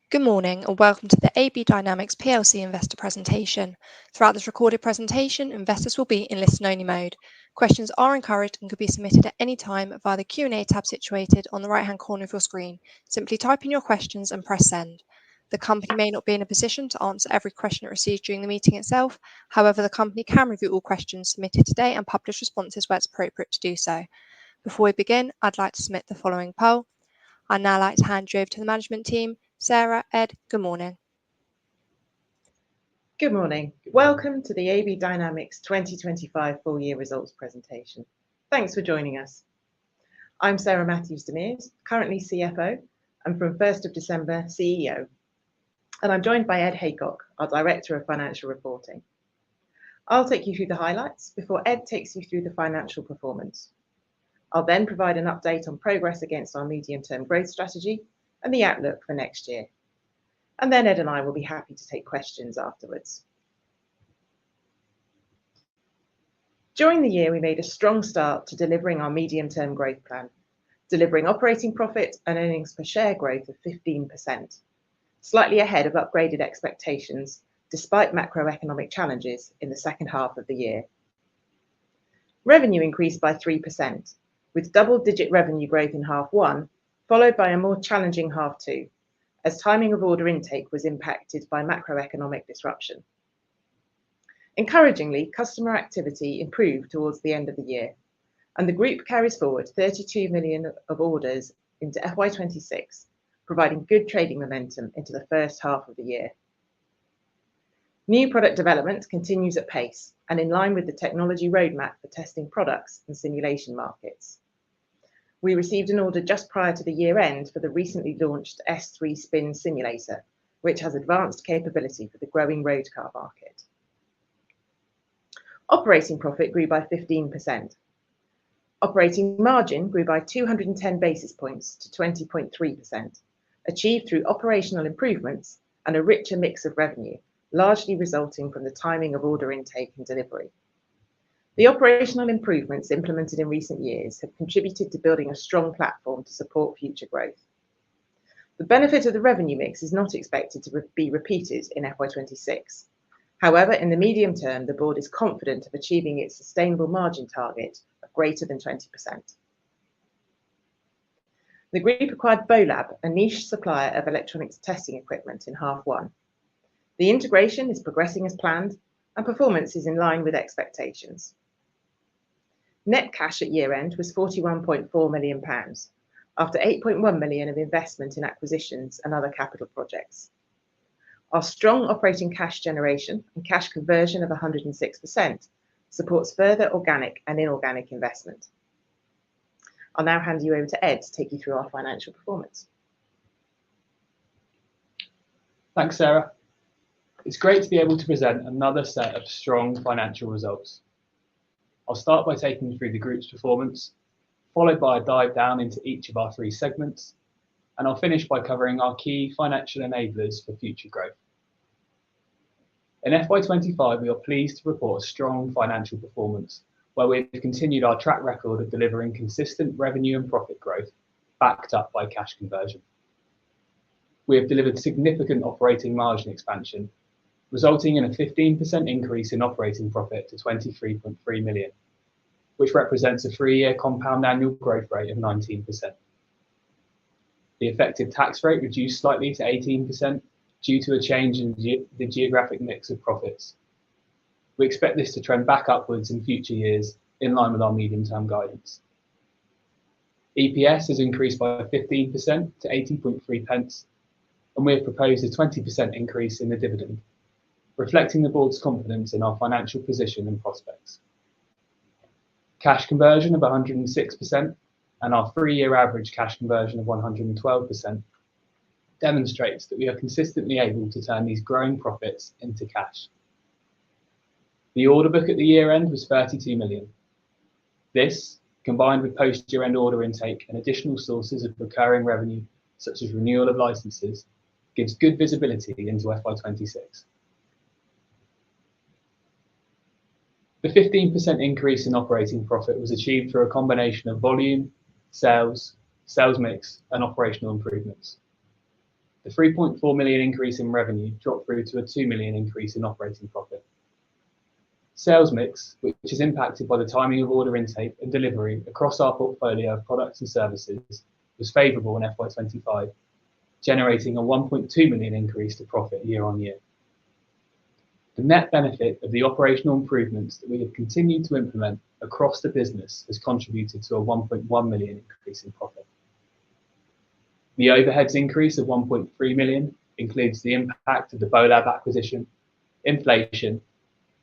Good morning and welcome to the AB Dynamics PLC investor presentation. Throughout this recorded presentation, investors will be in listen-only mode. Questions are encouraged and could be submitted at any time via the Q&A tab situated on the right-hand corner of your screen. Simply type in your questions and press send. The company may not be in a position to answer every question it receives during the meeting itself. However, the company can review all questions submitted today and publish responses where it's appropriate to do so. Before we begin, I'd like to submit the following poll. I'd now like to hand you over to the management team. Sarah, Ed, good morning. Good morning. Welcome to the AB Dynamics 2025 full year results presentation. Thanks for joining us. I'm Sarah Matthews-DeMeers, currently CFO, and from 1st of December, CEO. And I'm joined by Ed Haycock, our Director of Financial Reporting. I'll take you through the highlights before Ed takes you through the financial performance. I'll then provide an update on progress against our medium-term growth strategy and the outlook for next year. And then Ed and I will be happy to take questions afterwards. During the year, we made a strong start to delivering our medium-term growth plan, delivering operating profit and earnings per share growth of 15%, slightly ahead of upgraded expectations despite macroeconomic challenges in the second half of the year. Revenue increased by 3%, with double-digit revenue growth in half one, followed by a more challenging half two, as timing of order intake was impacted by macroeconomic disruption. Encouragingly, customer activity improved towards the end of the year, and the group carries forward 32 million of orders into FY26, providing good trading momentum into the first half of the year. New product development continues at pace and in line with the technology roadmap for testing products and simulation markets. We received an order just prior to the year end for the recently launched S3 Spin simulator, which has advanced capability for the growing road car market. Operating profit grew by 15%. Operating margin grew by 210 basis points to 20.3%, achieved through operational improvements and a richer mix of revenue, largely resulting from the timing of order intake and delivery. The operational improvements implemented in recent years have contributed to building a strong platform to support future growth. The benefit of the revenue mix is not expected to be repeated in FY26. However, in the medium term, the board is confident of achieving its sustainable margin target of greater than 20%. The group acquired Bolab, a niche supplier of electronics testing equipment, in half one. The integration is progressing as planned and performance is in line with expectations. Net cash at year end was £41.4 million, after £8.1 million of investment in acquisitions and other capital projects. Our strong operating cash generation and cash conversion of 106% supports further organic and inorganic investment. I'll now hand you over to Ed to take you through our financial performance. Thanks, Sarah. It's great to be able to present another set of strong financial results. I'll start by taking you through the group's performance, followed by a dive down into each of our three segments, and I'll finish by covering our key financial enablers for future growth. In FY25, we are pleased to report a strong financial performance, where we've continued our track record of delivering consistent revenue and profit growth, backed up by cash conversion. We have delivered significant operating margin expansion, resulting in a 15% increase in operating profit to 23.3 million, which represents a 3-year compound annual growth rate of 19%. The effective tax rate reduced slightly to 18% due to a change in the geographic mix of profits. We expect this to trend back upwards in future years, in line with our medium-term guidance. EPS has increased by 15% to 80.3 pence, and we have proposed a 20% increase in the dividend, reflecting the board's confidence in our financial position and prospects. Cash conversion of 106% and our 3-year average cash conversion of 112% demonstrates that we are consistently able to turn these growing profits into cash. The order book at the year end was 32 million. This, combined with post-year end order intake and additional sources of recurring revenue, such as renewal of licenses, gives good visibility into FY26. The 15% increase in operating profit was achieved through a combination of volume, sales mix, and operational improvements. The 3.4 million increase in revenue dropped through to a 2 million increase in operating profit. Sales mix, which is impacted by the timing of order intake and delivery across our portfolio of products and services, was favourable in FY25, generating a 1.2 million increase to profit year on year. The net benefit of the operational improvements that we have continued to implement across the business has contributed to a 1.1 million increase in profit. The overheads increase of 1.3 million includes the impact of the Bolab acquisition, inflation,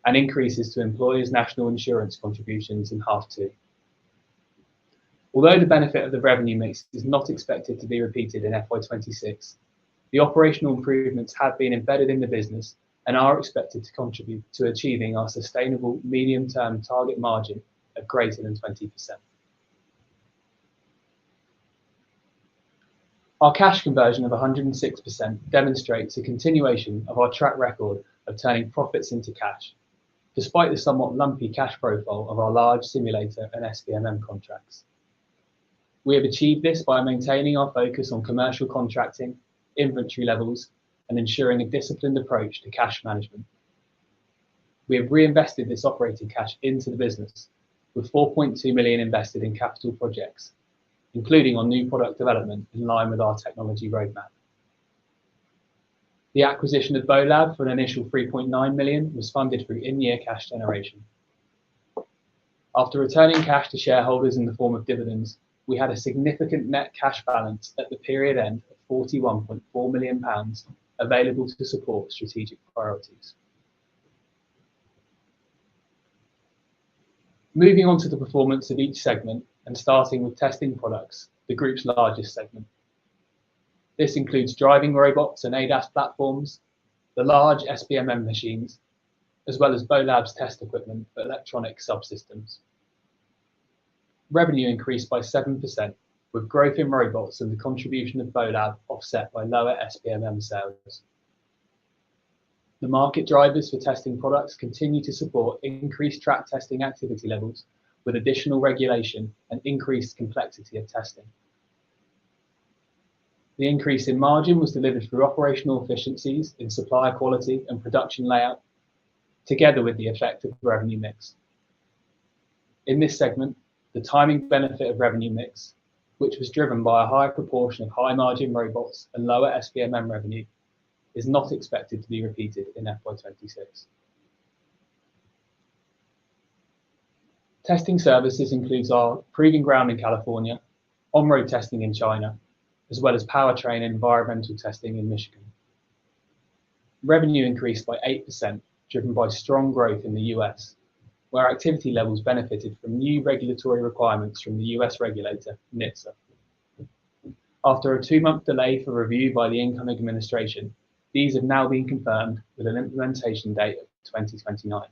and increases to employers' national insurance contributions in half two. Although the benefit of the revenue mix is not expected to be repeated in FY26, the operational improvements have been embedded in the business and are expected to contribute to achieving our sustainable medium-term target margin of greater than 20%. Our cash conversion of 106% demonstrates a continuation of our track record of turning profits into cash, despite the somewhat lumpy cash profile of our large simulator and SPMM contracts. We have achieved this by maintaining our focus on commercial contracting, inventory levels, and ensuring a disciplined approach to cash management. We have reinvested this operating cash into the business, with 4.2 million invested in capital projects, including on new product development in line with our technology roadmap. The acquisition of Bolab for an initial 3.9 million was funded through in-year cash generation. After returning cash to shareholders in the form of dividends, we had a significant net cash balance at the period end of £41.4 million available to support strategic priorities. Moving on to the performance of each segment and starting with testing products, the group's largest segment. This includes driving robots and ADAS platforms, the large SPMM machines, as well as Bolab's test equipment for electronic subsystems. Revenue increased by 7%, with growth in robots and the contribution of Bolab offset by lower SPMM sales. The market drivers for testing products continue to support increased track testing activity levels with additional regulation and increased complexity of testing. The increase in margin was delivered through operational efficiencies in supplier quality and production layout, together with the effect of revenue mix. In this segment, the timing benefit of revenue mix, which was driven by a higher proportion of high-margin robots and lower SPMM revenue, is not expected to be repeated in FY26. Testing services includes our proving ground in California, on-road testing in China, as well as powertrain and environmental testing in Michigan. Revenue increased by 8%, driven by strong growth in the US, where activity levels benefited from new regulatory requirements from the US regulator, NHTSA. After a 2-month delay for review by the incoming administration, these have now been confirmed with an implementation date of 2029.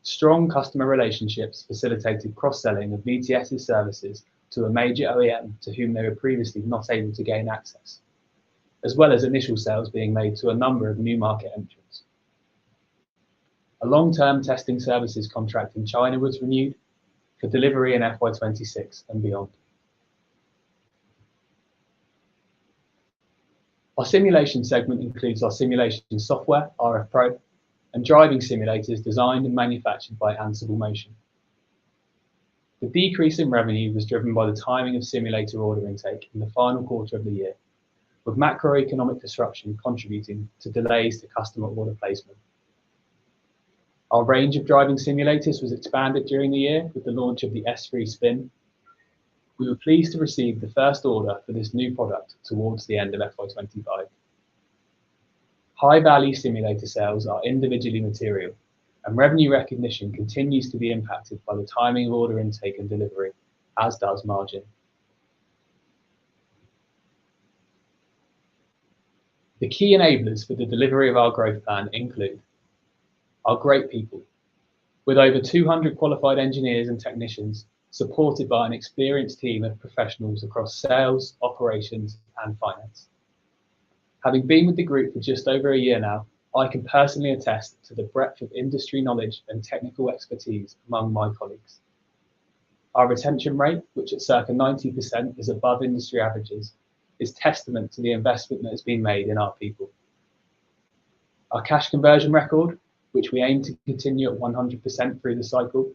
Strong customer relationships facilitated cross-selling of VTS's services to a major OEM to whom they were previously not able to gain access, as well as initial sales being made to a number of new market entrants. A long-term testing services contract in China was renewed for delivery in FY26 and beyond. Our simulation segment includes our simulation software, RF Pro, and driving simulators designed and manufactured by Ansible Motion. The decrease in revenue was driven by the timing of simulator order intake in the final quarter of the year, with macroeconomic disruption contributing to delays to customer order placement. Our range of driving simulators was expanded during the year with the launch of the S3 Spin. We were pleased to receive the first order for this new product towards the end of FY25. High-value simulator sales are individually material, and revenue recognition continues to be impacted by the timing of order intake and delivery, as does margin. The key enablers for the delivery of our growth plan include our great people, with over 200 qualified engineers and technicians supported by an experienced team of professionals across sales, operations, and finance. Having been with the group for just over a year now, I can personally attest to the breadth of industry knowledge and technical expertise among my colleagues. Our retention rate, which at circa 90% is above industry averages, is testament to the investment that has been made in our people. Our cash conversion record, which we aim to continue at 100% through the cycle.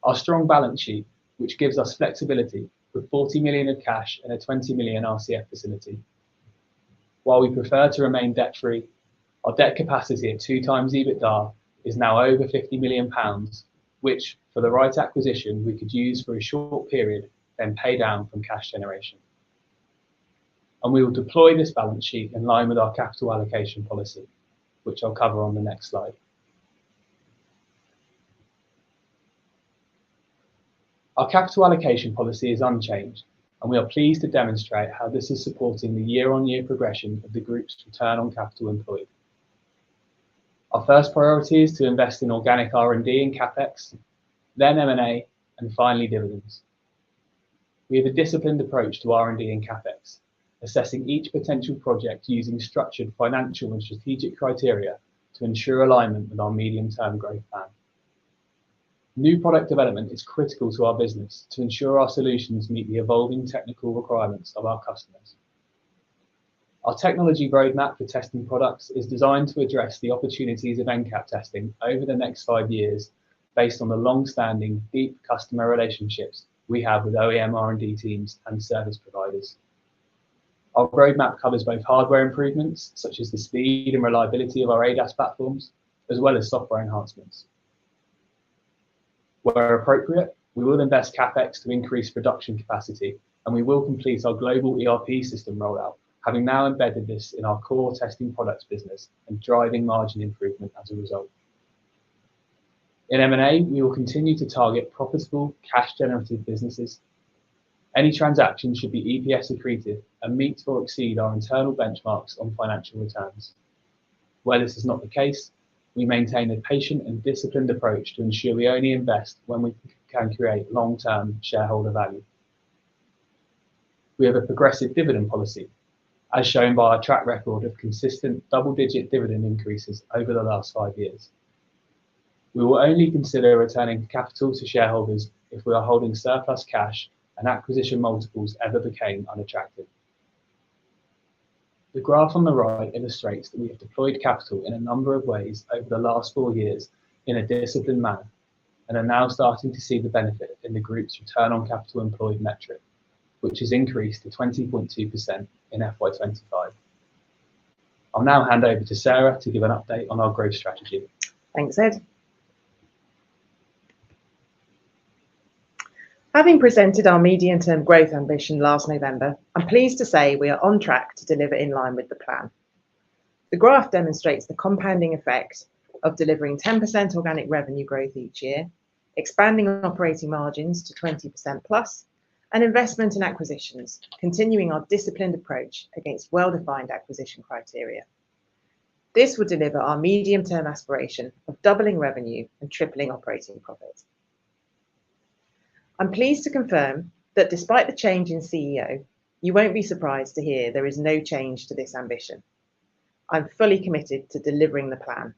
Our strong balance sheet, which gives us flexibility with 40 million of cash and a 20 million RCF facility. While we prefer to remain debt-free, our debt capacity at 2 times EBITDA is now over £50 million, which, for the right acquisition, we could use for a short period, then pay down from cash generation. And we will deploy this balance sheet in line with our capital allocation policy, which I'll cover on the next slide. Our capital allocation policy is unchanged, and we are pleased to demonstrate how this is supporting the year-on-year progression of the group's return on capital employed. Our first priority is to invest in organic R&D and CapEx, then M&A, and finally dividends. We have a disciplined approach to R&D and CapEx, assessing each potential project using structured financial and strategic criteria to ensure alignment with our medium-term growth plan. New product development is critical to our business to ensure our solutions meet the evolving technical requirements of our customers. Our technology roadmap for testing products is designed to address the opportunities of NCAP testing over the next 5 years based on the long-standing, deep customer relationships we have with OEM R&D teams and service providers. Our roadmap covers both hardware improvements, such as the speed and reliability of our ADAS platforms, as well as software enhancements. Where appropriate, we will invest CapEx to increase production capacity, and we will complete our global ERP system rollout, having now embedded this in our core testing products business and driving margin improvement as a result. In M&A, we will continue to target profitable, cash-generative businesses. Any transaction should be EPS accretive and meet or exceed our internal benchmarks on financial returns. Where this is not the case, we maintain a patient and disciplined approach to ensure we only invest when we can create long-term shareholder value. We have a progressive dividend policy, as shown by our track record of consistent double-digit dividend increases over the last 5 years. We will only consider returning capital to shareholders if we are holding surplus cash and acquisition multiples ever became unattractive. The graph on the right illustrates that we have deployed capital in a number of ways over the last 4 years in a disciplined manner, and are now starting to see the benefit in the group's return on capital employed metric, which has increased to 20.2% in FY25. I'll now hand over to Sarah to give an update on our growth strategy. Thanks, Ed. Having presented our medium-term growth ambition last November, I'm pleased to say we are on track to deliver in line with the plan. The graph demonstrates the compounding effect of delivering 10% organic revenue growth each year, expanding operating margins to 20% plus, and investment in acquisitions, continuing our disciplined approach against well-defined acquisition criteria. This will deliver our medium-term aspiration of doubling revenue and tripling operating profit. I'm pleased to confirm that despite the change in CEO, you won't be surprised to hear there is no change to this ambition. I'm fully committed to delivering the plan.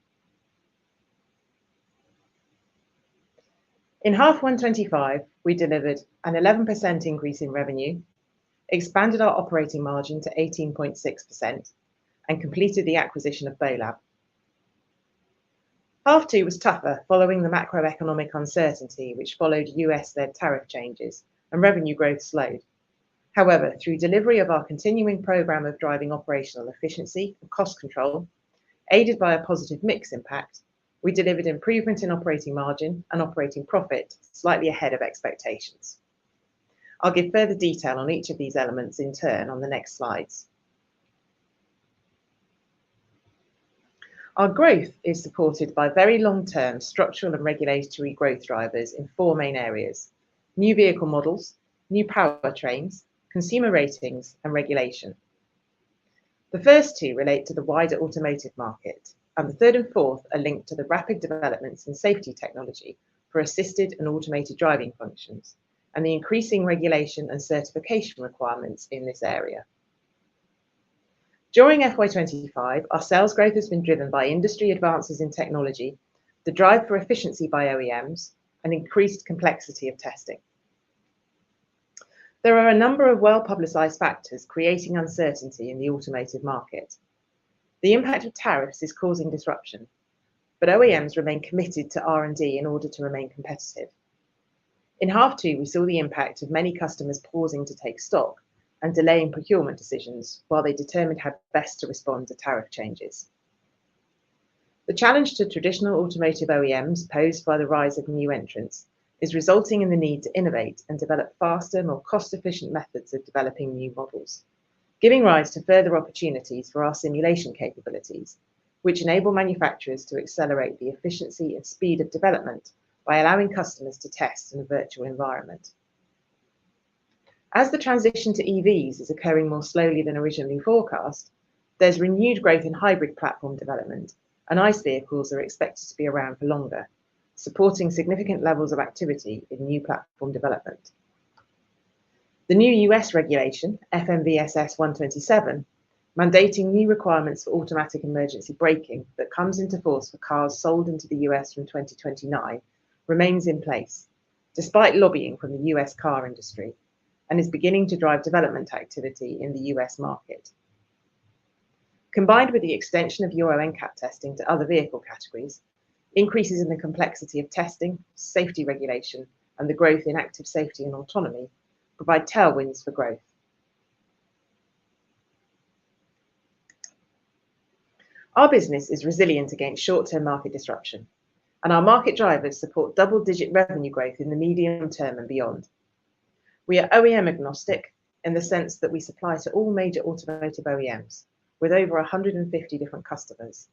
In half 125, we delivered an 11% increase in revenue, expanded our operating margin to 18.6%, and completed the acquisition of Bolab. Half 2 was tougher following the macroeconomic uncertainty which followed US-led tariff changes, and revenue growth slowed. However, through delivery of our continuing programme of driving operational efficiency and cost control, aided by a positive mix impact, we delivered improvement in operating margin and operating profit slightly ahead of expectations. I'll give further detail on each of these elements in turn on the next slides. Our growth is supported by very long-term structural and regulatory growth drivers in 4 main areas: new vehicle models, new powertrains, consumer ratings, and regulation. The first 2 relate to the wider automotive market, and the third and fourth are linked to the rapid developments in safety technology for assisted and automated driving functions, and the increasing regulation and certification requirements in this area. During FY25, our sales growth has been driven by industry advances in technology, the drive for efficiency by OEMs, and increased complexity of testing. There are a number of well-publicised factors creating uncertainty in the automotive market. The impact of tariffs is causing disruption, but OEMs remain committed to R&D in order to remain competitive. In half two, we saw the impact of many customers pausing to take stock and delaying procurement decisions while they determined how best to respond to tariff changes. The challenge to traditional automotive OEMs posed by the rise of new entrants is resulting in the need to innovate and develop faster, more cost-efficient methods of developing new models, giving rise to further opportunities for our simulation capabilities, which enable manufacturers to accelerate the efficiency and speed of development by allowing customers to test in a virtual environment. As the transition to EVs is occurring more slowly than originally forecast, there's renewed growth in hybrid platform development, and ICE vehicles are expected to be around for longer, supporting significant levels of activity in new platform development. The new US regulation, FMVSS 127, mandating new requirements for automatic emergency braking that comes into force for cars sold into the US from 2029, remains in place, despite lobbying from the US car industry, and is beginning to drive development activity in the US market. Combined with the extension of Euro NCAP testing to other vehicle categories, increases in the complexity of testing, safety regulation, and the growth in active safety and autonomy provide tailwinds for growth. Our business is resilient against short-term market disruption, and our market drivers support double-digit revenue growth in the medium term and beyond. We are OEM agnostic in the sense that we supply to all major automotive OEMs, with over 150 different customers,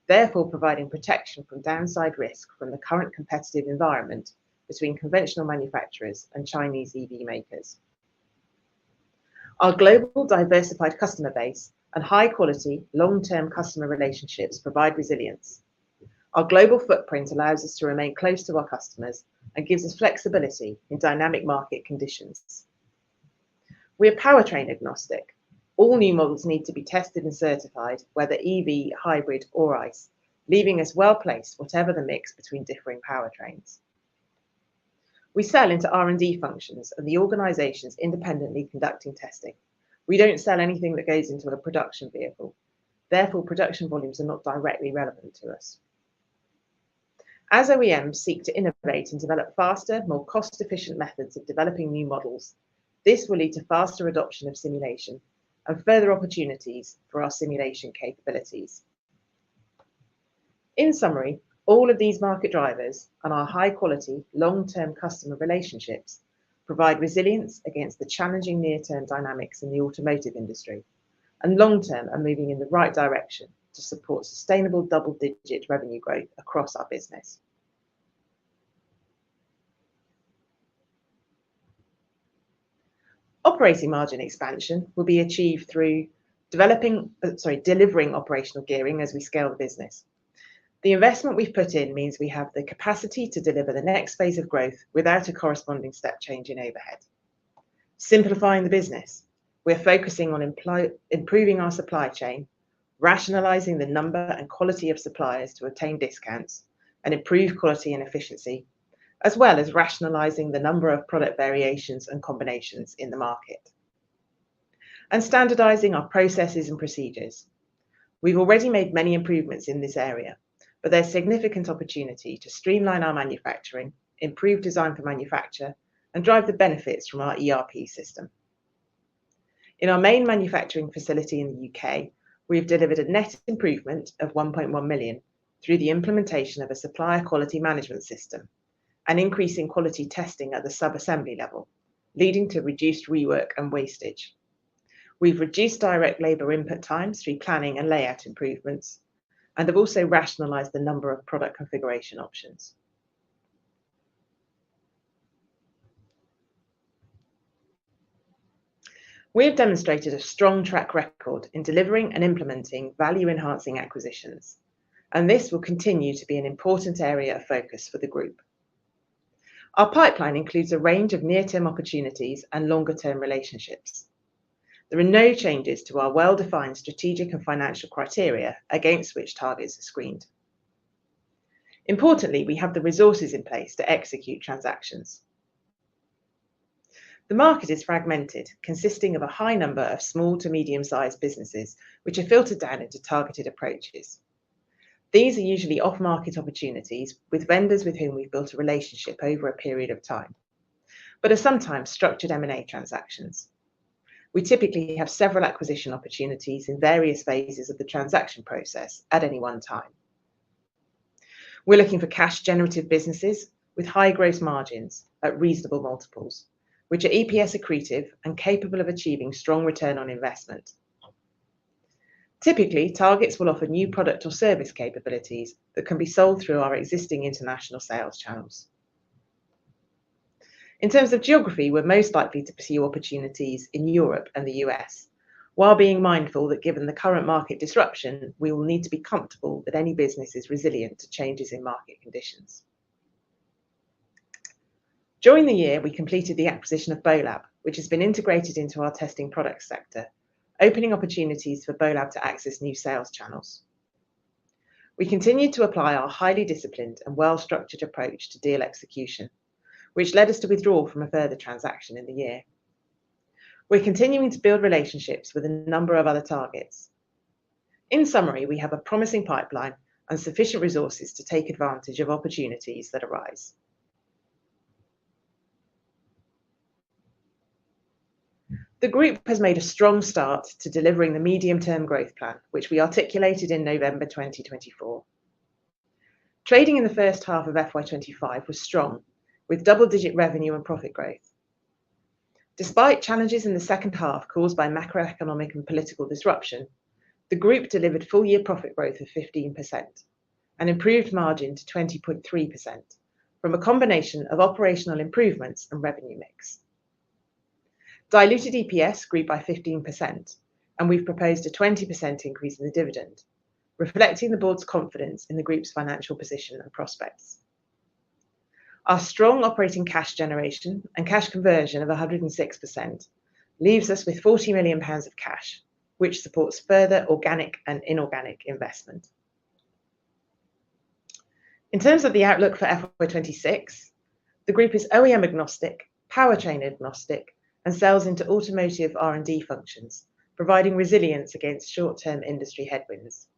therefore providing protection from downside risk from the current competitive environment between conventional manufacturers and Chinese EV makers. Our global diversified customer base and high-quality, long-term customer relationships provide resilience. Our global footprint allows us to remain close to our customers and gives us flexibility in dynamic market conditions. We are powertrain agnostic. All new models need to be tested and certified, whether EV, hybrid, or ICE, leaving us well placed whatever the mix between differing powertrains. We sell into R&D functions and the organisations independently conducting testing. We don't sell anything that goes into a production vehicle. Therefore, production volumes are not directly relevant to us. As OEMs seek to innovate and develop faster, more cost-efficient methods of developing new models, this will lead to faster adoption of simulation and further opportunities for our simulation capabilities. In summary, all of these market drivers and our high-quality, long-term customer relationships provide resilience against the challenging near-term dynamics in the automotive industry, and long-term are moving in the right direction to support sustainable double-digit revenue growth across our business. Operating margin expansion will be achieved through delivering operational gearing as we scale the business. The investment we've put in means we have the capacity to deliver the next phase of growth without a corresponding step change in overhead. Simplifying the business, we're focusing on improving our supply chain, rationalising the number and quality of suppliers to obtain discounts and improve quality and efficiency, as well as rationalising the number of product variations and combinations in the market. And standardising our processes and procedures. We've already made many improvements in this area, but there's significant opportunity to streamline our manufacturing, improve design for manufacture, and drive the benefits from our ERP system. In our main manufacturing facility in the UK, we've delivered a net improvement of 1.1 million through the implementation of a supplier quality management system and increasing quality testing at the sub-assembly level, leading to reduced rework and wastage. We've reduced direct labour input times through planning and layout improvements, and have also rationalised the number of product configuration options. We have demonstrated a strong track record in delivering and implementing value-enhancing acquisitions, and this will continue to be an important area of focus for the group. Our pipeline includes a range of near-term opportunities and longer-term relationships. There are no changes to our well-defined strategic and financial criteria against which targets are screened. Importantly, we have the resources in place to execute transactions. The market is fragmented, consisting of a high number of small to medium-sized businesses, which are filtered down into targeted approaches. These are usually off-market opportunities with vendors with whom we've built a relationship over a period of time, but are sometimes structured M&A transactions. We typically have several acquisition opportunities in various phases of the transaction process at any one time. We're looking for cash-generative businesses with high gross margins at reasonable multiples, which are EPS accretive and capable of achieving strong return on investment. Typically, targets will offer new product or service capabilities that can be sold through our existing international sales channels. In terms of geography, we're most likely to pursue opportunities in Europe and the US, while being mindful that given the current market disruption, we will need to be comfortable that any business is resilient to changes in market conditions. During the year, we completed the acquisition of Bolab, which has been integrated into our testing products sector, opening opportunities for Bolab to access new sales channels. We continued to apply our highly disciplined and well-structured approach to deal execution, which led us to withdraw from a further transaction in the year. We're continuing to build relationships with a number of other targets. In summary, we have a promising pipeline and sufficient resources to take advantage of opportunities that arise. The group has made a strong start to delivering the medium-term growth plan, which we articulated in November 2024. Trading in the first half of FY25 was strong, with double-digit revenue and profit growth. Despite challenges in the second half caused by macroeconomic and political disruption, the group delivered full-year profit growth of 15% and improved margin to 20.3% from a combination of operational improvements and revenue mix. Diluted EPS grew by 15%, and we've proposed a 20% increase in the dividend, reflecting the board's confidence in the group's financial position and prospects. Our strong operating cash generation and cash conversion of 106% leaves us with £40 million of cash, which supports further organic and inorganic investment. In terms of the outlook for FY26, the group is OEM agnostic, powertrain agnostic, and sells into automotive R&D functions, providing resilience against short-term industry headwinds.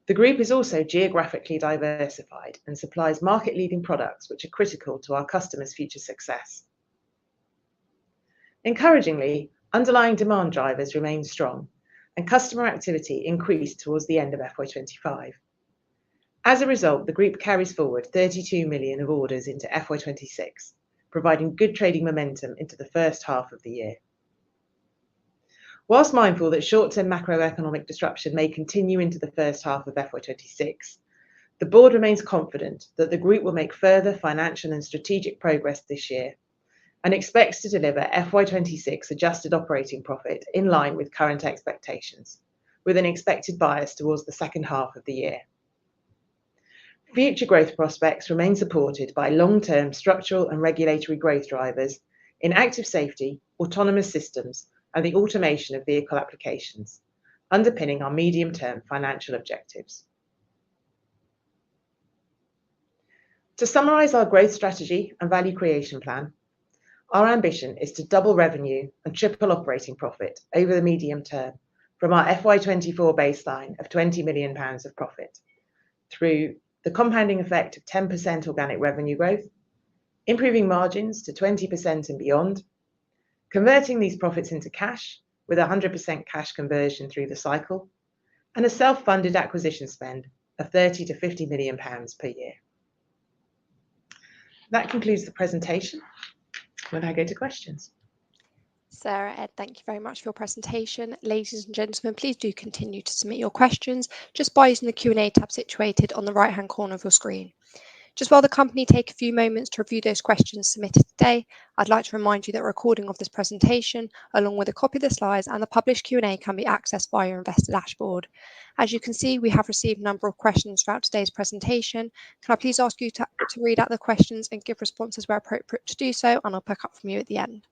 The group is also geographically diversified and supplies market-leading products which are critical to our customers' future success. Encouragingly, underlying demand drivers remain strong, and customer activity increased towards the end of FY25. As a result, the group carries forward 32 million of orders into FY26, providing good trading momentum into the first half of the year. Whilst mindful that short-term macroeconomic disruption may continue into the first half of FY26, the board remains confident that the group will make further financial and strategic progress this year and expects to deliver FY26 adjusted operating profit in line with current expectations, with an expected bias towards the second half of the year. Future growth prospects remain supported by long-term structural and regulatory growth drivers in active safety, autonomous systems, and the automation of vehicle applications, underpinning our medium-term financial objectives. To summarise our growth strategy and value creation plan, our ambition is to double revenue and triple operating profit over the medium term from our FY24 baseline of £20 million of profit through the compounding effect of 10% organic revenue growth, improving margins to 20% and beyond, converting these profits into cash with 100% cash conversion through the cycle, and a self-funded acquisition spend of £30 to £50 million per year. That concludes the presentation. We'll now go to questions. Sarah, Ed, thank you very much for your presentation. Ladies and gentlemen, please do continue to submit your questions just by using the Q&A tab situated on the right-hand corner of your screen. Just while the company take a few moments to review those questions submitted today, I'd like to remind you that a recording of this presentation, along with a copy of the slides and the published Q&A, can be accessed via your investor dashboard. As you can see, we have received a number of questions throughout today's presentation. Can I please ask you to read out the questions and give responses where appropriate to do so, and I'll pick up from you at the end.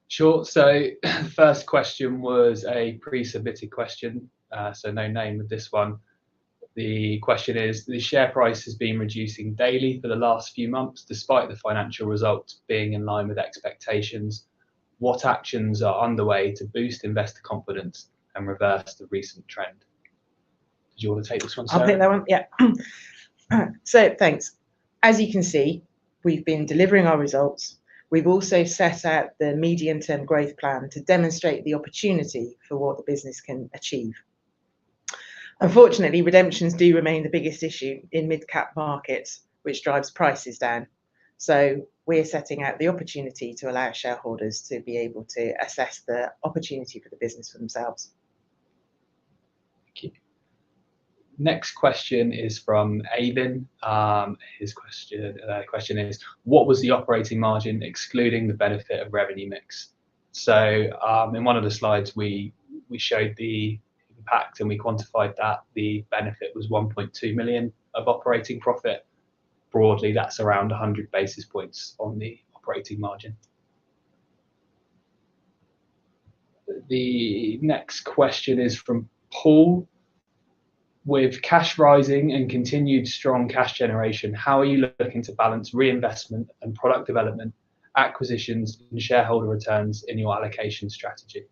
Sure. So the first question was a pre-submitted question, so no name with this one. The question is, the share price has been reducing daily for the last few months, despite the financial results being in line with expectations. What actions are underway to boost investor confidence and reverse the recent trend? Did you want to take this one, Sarah? I'll take that one, yeah. So thanks. As you can see, we've been delivering our results. We've also set out the medium-term growth plan to demonstrate the opportunity for what the business can achieve. Unfortunately, redemptions do remain the biggest issue in mid-cap markets, which drives prices down. So we're setting out the opportunity to allow shareholders to be able to assess the opportunity for the business for themselves. Thank you. Next question is from Avin. His question is, what was the operating margin excluding the benefit of revenue mix? So in one of the slides, we showed the impact and we quantified that the benefit was 1.2 million of operating profit. Broadly, that's around 100 basis points on the operating margin. The next question is from Paul. With cash rising and continued strong cash generation, how are you looking to balance reinvestment and product development, acquisitions and shareholder returns in your allocation strategy?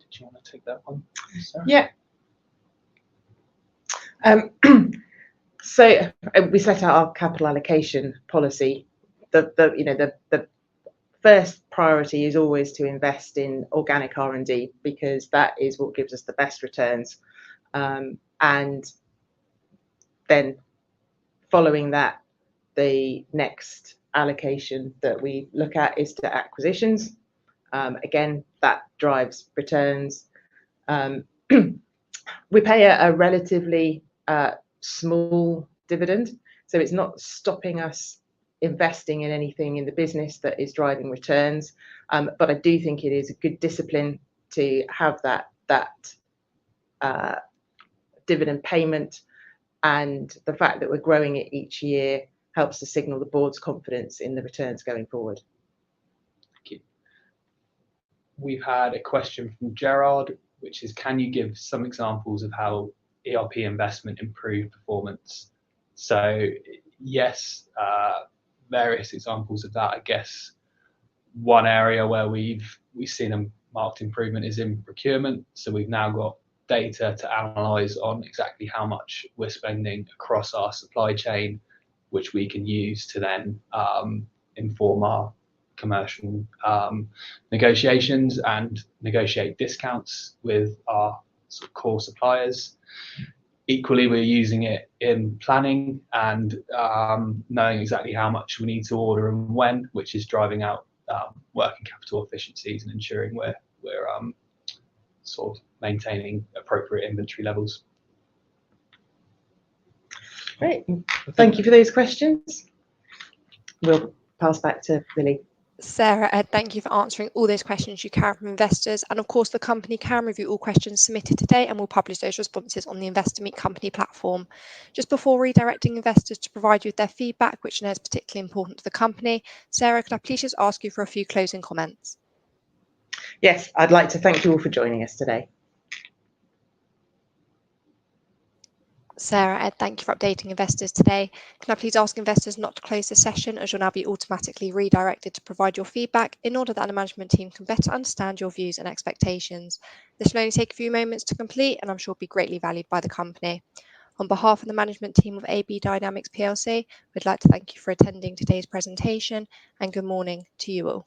Did you want to take that one, Sarah? Yeah. So we set out our capital allocation policy. The first priority is always to invest in organic R&D because that is what gives us the best returns. And then following that, the next allocation that we look at is to acquisitions. Again, that drives returns. We pay a relatively small dividend, so it's not stopping us investing in anything in the business that is driving returns. But I do think it is a good discipline to have that dividend payment, and the fact that we're growing it each year helps to signal the board's confidence in the returns going forward. Thank you. We've had a question from Gerard, which is, can you give some examples of how ERP investment improved performance? So yes, various examples of that. I guess one area where we've seen a marked improvement is in procurement. So we've now got data to analyze on exactly how much we're spending across our supply chain, which we can use to then inform our commercial negotiations and negotiate discounts with our sort of core suppliers. Equally, we're using it in planning and knowing exactly how much we need to order and when, which is driving out working capital efficiencies and ensuring we're sort of maintaining appropriate inventory levels. Great. Thank you for those questions. We'll pass back to Lily. Sarah, Ed, thank you for answering all those questions you can from investors. And of course, the company can review all questions submitted today and will publish those responses on the Investor Meet Company platform. Just before redirecting investors to provide you with their feedback, which I know is particularly important to the company, Sarah, could I please just ask you for a few closing comments? Yes, I'd like to thank you all for joining us today. Sarah, Ed, thank you for updating investors today. Can I please ask investors not to close the session, as you'll now be automatically redirected to provide your feedback in order that the management team can better understand your views and expectations. This will only take a few moments to complete and I'm sure will be greatly valued by the company. On behalf of the management team of AB Dynamics PLC, we'd like to thank you for attending today's presentation and good morning to you all.